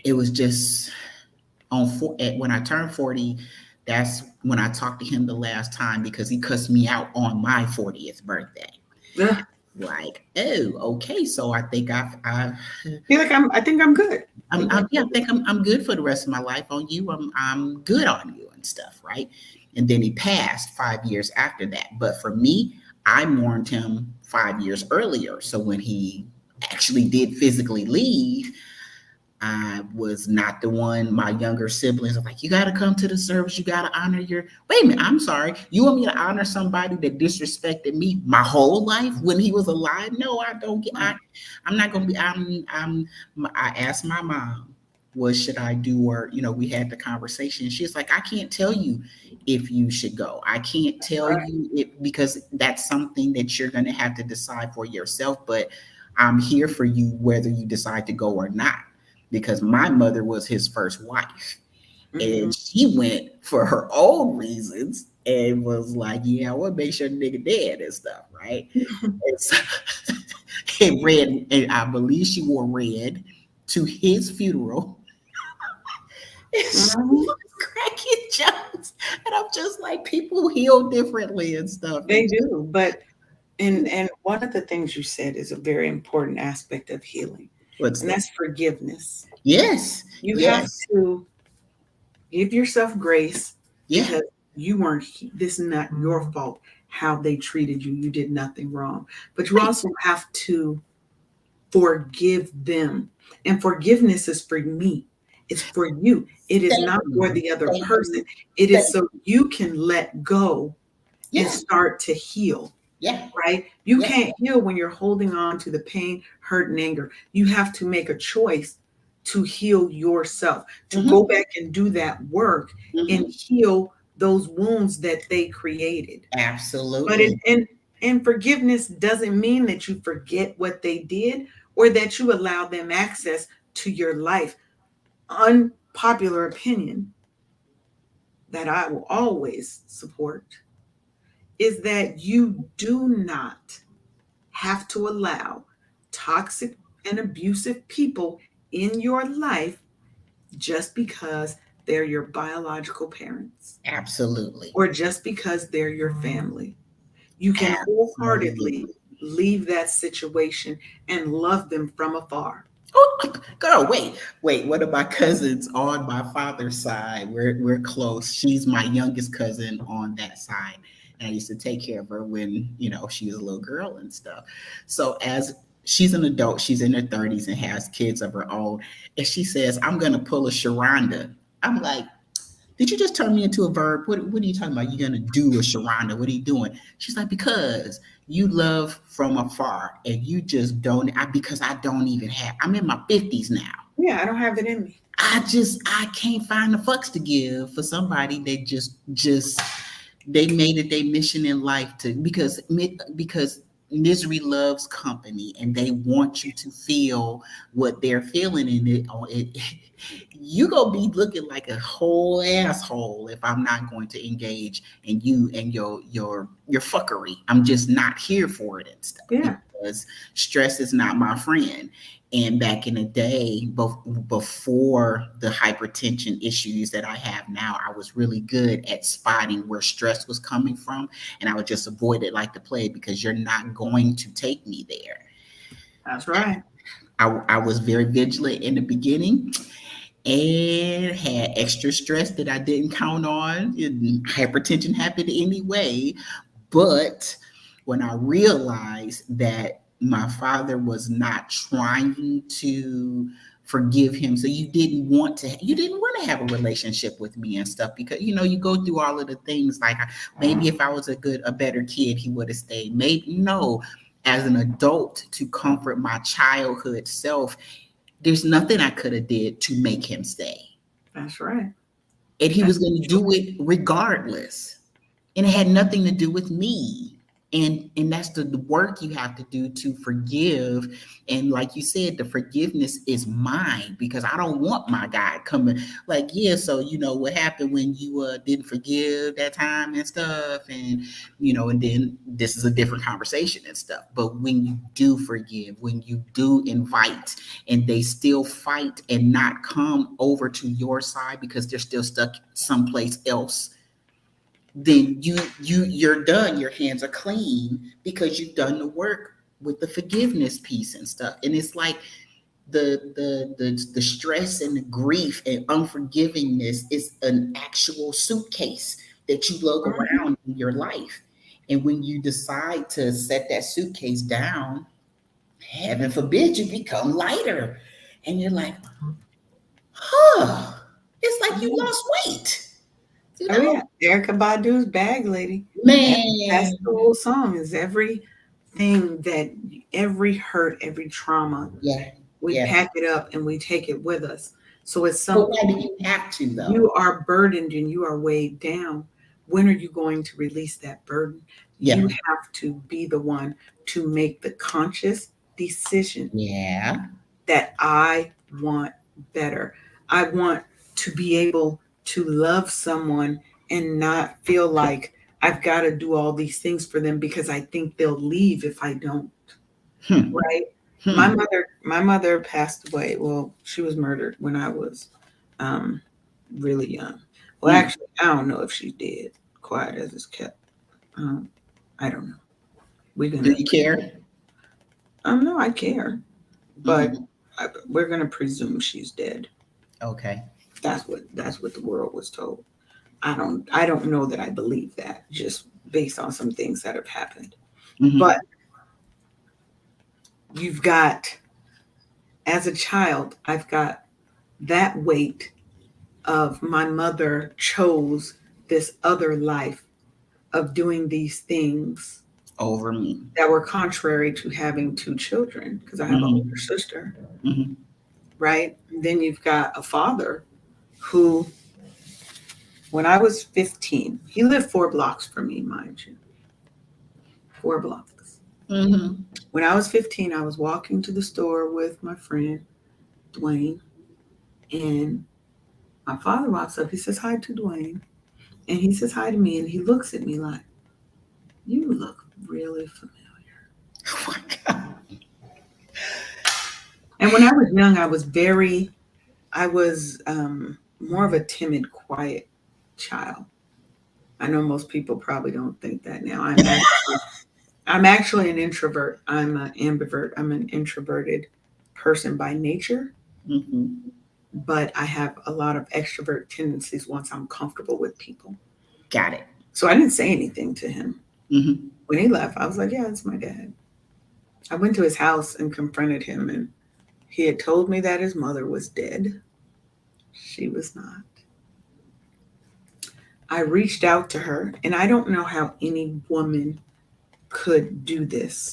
it was just when I turned 40. That's when I talked to him the last time, because he cussed me out on my 40th birthday. Ugh. Like, oh, okay, so I think Feel like I think I'm good. I think yeah, I think I'm good for the rest of my life on you. I'm good on you and stuff, right? And then he passed 5 years after that. But for me, I mourned him 5 years earlier. So when he actually did physically leave, I was not the one. My younger siblings are like, you got to come to the service. You got to honor your. Wait a minute, I'm sorry. You want me to honor somebody that disrespected me my whole life when he was alive? No, I don't get. I'm not gonna be. I asked my mom, what should I do? Or we had the conversation. She's like, I can't tell you if you should go. I can't tell right. you it, because that's something that you're gonna have to decide for yourself. But I'm here for you whether you decide to go or not, because my mother was his first wife, Mhm. and she went for her own reasons and was like, yeah, I want to make sure the nigga dead and stuff, right? And, so, and red, and I believe she wore red to his funeral. And she Mhm. was cracking jokes, and I'm just like, people heal differently and stuff. They do, but and one of the things you said is a very important aspect of healing, What's and that? that's forgiveness. Yes, You have yes, to give yourself grace yeah, because you weren't, this is not your fault how they treated you. You did nothing wrong. But you right. also have to forgive them. And forgiveness is for me, it's for you. It is Thank not for you, the other thank person. you, It thank is so you can let go and yeah, start to heal, yeah, right? You yeah, can't heal when you're holding on to the pain, hurt, and anger. You have to make a choice to heal yourself, to go Hmm. back and do that work and Hmm. heal those wounds that they created. But Absolutely. and forgiveness doesn't mean that you forget what they did or that you allow them access to your life. Unpopular opinion that I will always support is that you do not have to allow toxic and abusive people in your life just because they're your biological parents Absolutely. or just because they're your family. You can wholeheartedly Absolutely. leave that situation and love them from afar. Oh, girl, wait. One of my cousins on my father's side, we're close. She's my youngest cousin on that side. And I used to take care of her when, she was a little girl and stuff. So as she's an adult, she's in her 30s and has kids of her own. And she says, I'm gonna pull a Sharonda. I'm like, did you just turn me into a verb? What are you talking about? You're gonna do a Sharonda. What are you doing? She's like, because you love from afar and you just don't because I don't even have I'm in my 50s now. Yeah, I don't have it in me. I can't find the fucks to give for somebody that just they made it their mission in life to because misery loves company and they want you to feel what they're feeling in it on it. You gonna be looking like a whole asshole if I'm not going to engage in you and your fuckery. I'm just not here for it and stuff Yeah, because stress is not my friend. And back in the day, before the hypertension issues that I have now, I was really good at spotting where stress was coming from. And I would just avoid it like the plague because you're not going to take me there. that's right. I was very vigilant in the beginning and had extra stress that I didn't count on. And hypertension happened anyway. But when I realized that my father was not trying to forgive him, so you didn't want to have a relationship with me and stuff because you go through all of the things like maybe if I was a better kid he would have stayed. Maybe no, as an adult to comfort my childhood self, there's nothing I could have did to make him stay. That's right. And he That's was going to true. do it regardless. And it had nothing to do with me. And that's the work you have to do to forgive. And like you said, the forgiveness is mine because I don't want my guy coming like, yeah, so what happened when you didn't forgive that time and stuff, and then this is a different conversation and stuff. But when you do forgive, when you do invite and they still fight and not come over to your side because they're still stuck someplace else, then you're done. Your hands are clean because you've done the work with the forgiveness piece and stuff. And it's like the stress and the grief and unforgivingness is an actual suitcase that you lug Mhm. around in your life. And when you decide to set that suitcase down, heaven forbid you become lighter. And you're like, huh, it's like you Yeah. lost weight, you Oh yeah, know? Erica Badu's Bag Lady. That's Man. the whole song. Is everything that every hurt, every trauma, Yeah, we yeah. pack it up and we take it with us. So at some But why do point you have to though? you are burdened and you are weighed down. When are you going to release that burden? You Yeah, have to be the one to make the conscious decision yeah. that I want better. I want to be able to love someone and not feel like I've got to do all these things for them because I think they'll leave if I don't. Hmm, Right? My hmm, mother, my mother passed away. Well, she was murdered when I was um, really young. Well, hmm. actually, I don't know if she did. Quiet as it's kept. Um, I don't know. We're Do gonna. you care? No, I care, but Hmm. we're gonna presume she's dead. Okay. That's what the world was told. I don't know that I believe that just based on some things that have happened. But Hmm. you've got as a child, I've got that weight of my mother chose this other life of doing these things Over me. that were contrary to having two children because I have an older Hmm. sister. Hmm. right? Then you've got a father who, when I was 15, he lived 4 blocks from me, mind you, 4 blocks. Mm-hmm. When I was 15, I was walking to the store with my friend, Dwayne, and my father walks up. He says hi to Dwayne, and he says hi to me, and he looks at me like, "You look really familiar." Oh my God. And when I was young, I was more of a timid, quiet child. I know most people probably don't think that now. I'm actually an introvert. I'm an ambivert. I'm an introverted person by nature, Mm-hmm. but I have a lot of extrovert tendencies once I'm comfortable with people. Got it. So I didn't say anything to him. Mm-hmm. When he left, I was like, yeah, that's my dad. I went to his house and confronted him, and he had told me that his mother was dead. She was not. I reached out to her, and I don't know how any woman could do this.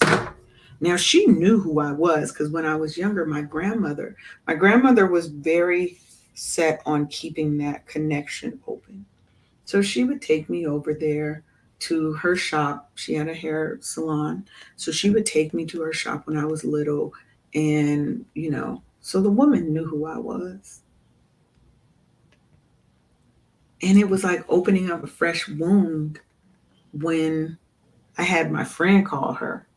Now she knew who I was because when I was younger, my grandmother was very set on keeping that connection open. So she would take me over there to her shop. She had a hair salon. So she would take me to her shop when I was little. And, so the woman knew who I was. And it was like opening up a fresh wound when I had my friend call her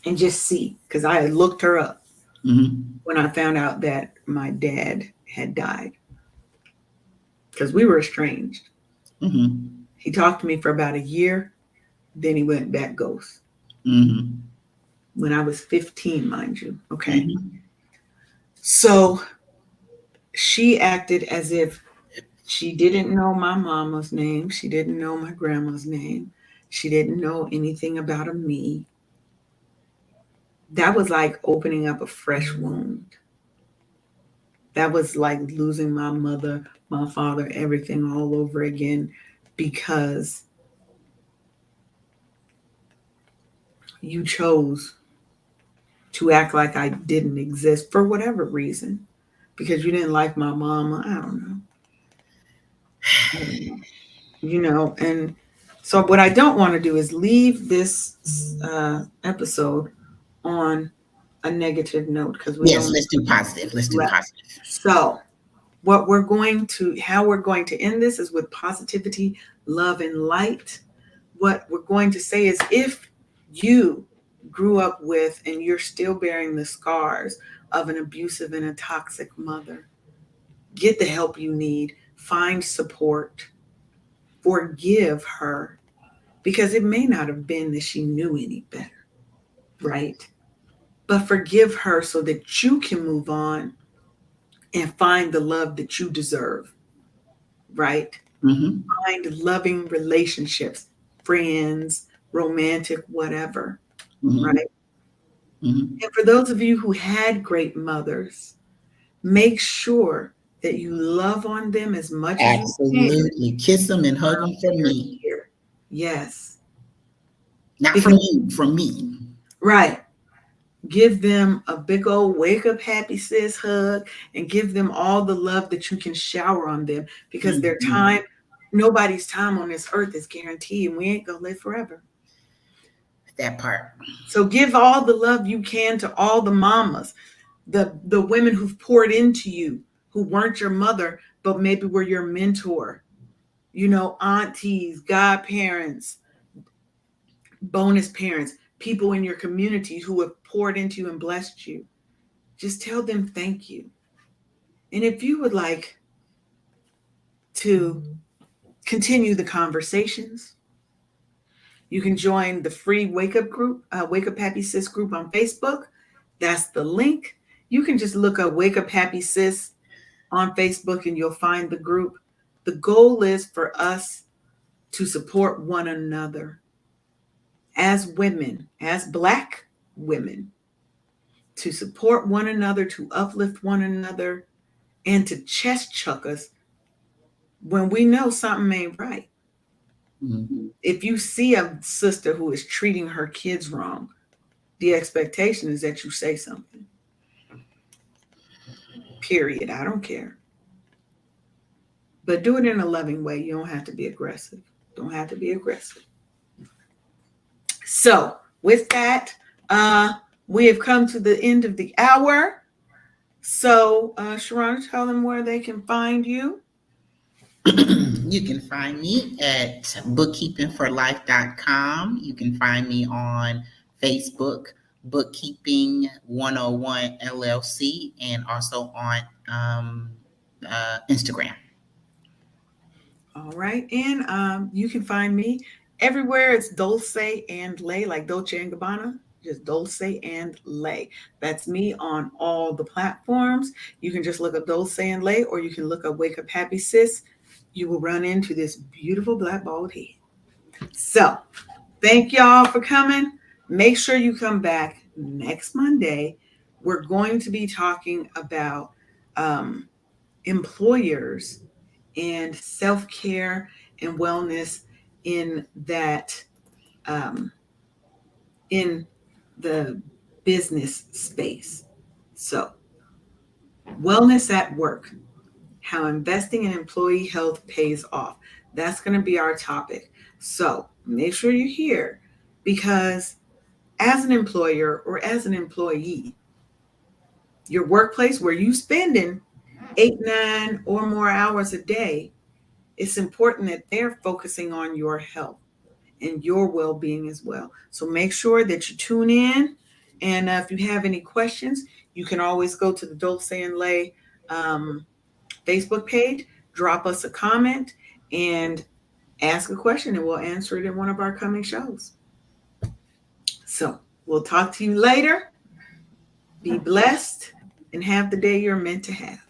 and just see, because I had looked her up Mm-hmm. when I found out that my dad had died, because we were estranged. Mm-hmm. He talked to me for about a year, then he went back ghost Mm-hmm. when I was 15, mind you. Okay. Mm-hmm. So she acted as if she didn't know my mama's name. She didn't know my grandma's name. She didn't know anything about me. That was like opening up a fresh wound. That was like losing my mother, my father, everything all over again because you chose to act like I didn't exist for whatever reason. Because you didn't like my mama. I don't know. I don't know. And so what I don't want to do is leave this episode on a negative note because we Yes, don't let's do positive. Let's do let. positive. So how we're going to end this is with positivity, love, and light. What we're going to say is if you grew up with and you're still bearing the scars of an abusive and a toxic mother, get the help you need, find support, forgive her, because it may not have been that she knew any better, right? But forgive her so that you can move on and find the love that you deserve, right? Mm-hmm. Find loving relationships, friends, romantic, whatever, Mm-hmm. right? Mm-hmm. And for those of you who had great mothers, make sure that you love on them as much as you can Absolutely. Kiss them and hug while them from they're me. here. Yes, Not from because, you, from me. right, give them a big old wake up happy sis hug and give them all the love that you can shower on them because their Mm-hmm. time, nobody's time on this earth is guaranteed and we ain't gonna live forever. That part. So give all the love you can to all the mamas, the women who've poured into you, who weren't your mother, but maybe were your mentor, aunties, godparents, bonus parents, people in your community who have poured into you and blessed you. Just tell them thank you. And if you would like to continue the conversations, you can join the free Wake Up group, Wake Up Happy Sis group on Facebook. That's the link. You can just look up Wake Up Happy Sis on Facebook and you'll find the group. The goal is for us to support one another as women, as Black women, to support one another, to uplift one another, and to chest chuck us when we know something ain't right. Mm-hmm. If you see a sister who is treating her kids wrong, the expectation is that you say something. period. I don't care. But do it in a loving way. You don't have to be aggressive. Don't have to be aggressive. So, with that, uh, we have come to the end of the hour. So, Sharon, tell them where they can find you. You can find me at bookkeepingforlife.com. You can find me on Facebook, Bookkeeping 101 LLC, and also on Instagram. All right. And you can find me everywhere. It's Dulce and Lay, like Dolce and Gabbana, just Dulce and Lay. That's me on all the platforms. You can just look up Dulce and Lay, or you can look up Wake Up Happy Sis. You will run into this beautiful black bald head. So, thank y'all for coming. Make sure you come back next Monday. We're going to be talking about um, employers and self care and wellness in that um, in the business space. So, wellness at work, how investing in employee health pays off. That's going to be our topic. So, make sure you're here because as an employer or as an employee, your workplace where you spending 8, 9 or more hours a day, it's important that they're focusing on your health and your well-being as well. So make sure that you tune in. And if you have any questions, you can always go to the Dulce and Lay um, Facebook page, drop us a comment, and ask a question, and we'll answer it in one of our coming shows. So we'll talk to you later. Be blessed and have the day you're meant to have.